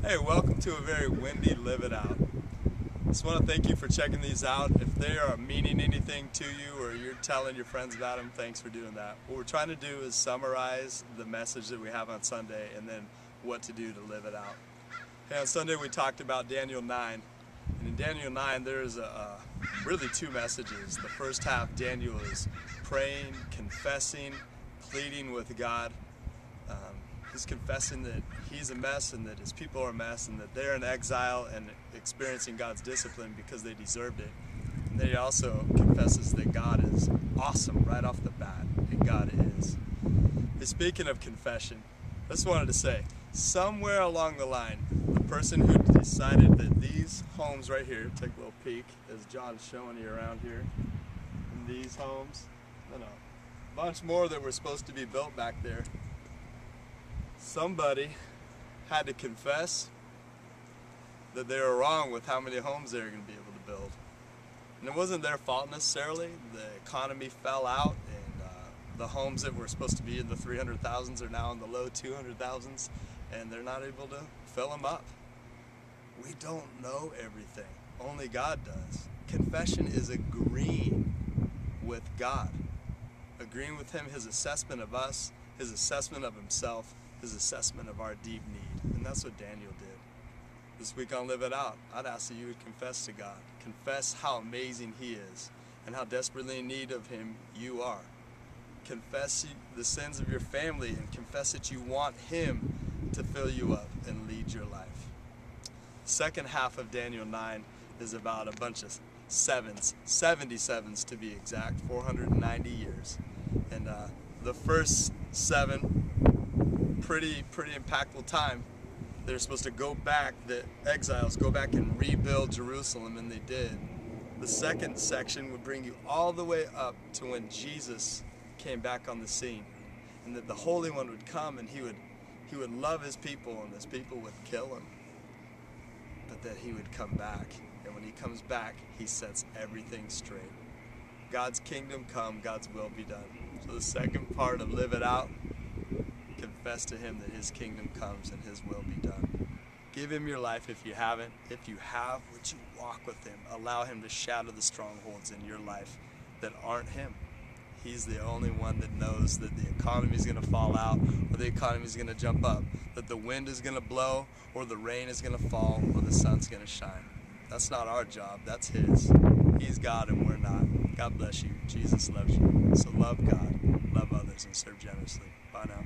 Hey, welcome to a very windy Live It Out. Just want to thank you for checking these out. If they are meaning anything to you or you're telling your friends about them, thanks for doing that. What we're trying to do is summarize the message that we have on Sunday and then what to do to live it out. Hey, on Sunday we talked about Daniel 9. And in Daniel 9 there's really two messages. The first half, Daniel is praying, confessing, pleading with God. He's confessing that he's a mess and that his people are a mess and that they're in exile and experiencing God's discipline because they deserved it. And then he also confesses that God is awesome right off the bat, and God is. And speaking of confession, I just wanted to say, somewhere along the line, the person who decided that these homes right here, take a little peek as John's showing you around here, and these homes, a bunch more that were supposed to be built back there, somebody had to confess that they were wrong with how many homes they were going to be able to build. And it wasn't their fault necessarily. The economy fell out, and the homes that were supposed to be in the 300,000s are now in the low 200,000s, and they're not able to fill them up. We don't know everything. Only God does. Confession is agreeing with God. Agreeing with Him, His assessment of us, His assessment of Himself, His assessment of our deep need. And that's what Daniel did. This week on Live It Out, I'd ask that you would confess to God. Confess how amazing He is and how desperately in need of Him you are. Confess the sins of your family and confess that you want Him to fill you up and lead your life. The second half of Daniel 9 is about a bunch of sevens, 77s to be exact, 490 years. And the first seven, pretty impactful time. They're supposed to go back, the exiles go back and rebuild Jerusalem, and they did. The second section would bring you all the way up to when Jesus came back on the scene, and that the Holy One would come and he would love His people, and His people would kill Him, but that He would come back, and when He comes back, He sets everything straight. God's kingdom come, God's will be done. So the second part of Live It Out, confess to Him that His kingdom comes and His will be done. Give Him your life if you haven't. If you have, would you walk with Him? Allow Him to shatter the strongholds in your life that aren't Him. He's the only one that knows that the economy is going to fall out or the economy is going to jump up, that the wind is going to blow or the rain is going to fall or the sun's going to shine. That's not our job. That's His. He's God and we're not. God bless you. Jesus loves you. So love God, love others, and serve generously. Bye now.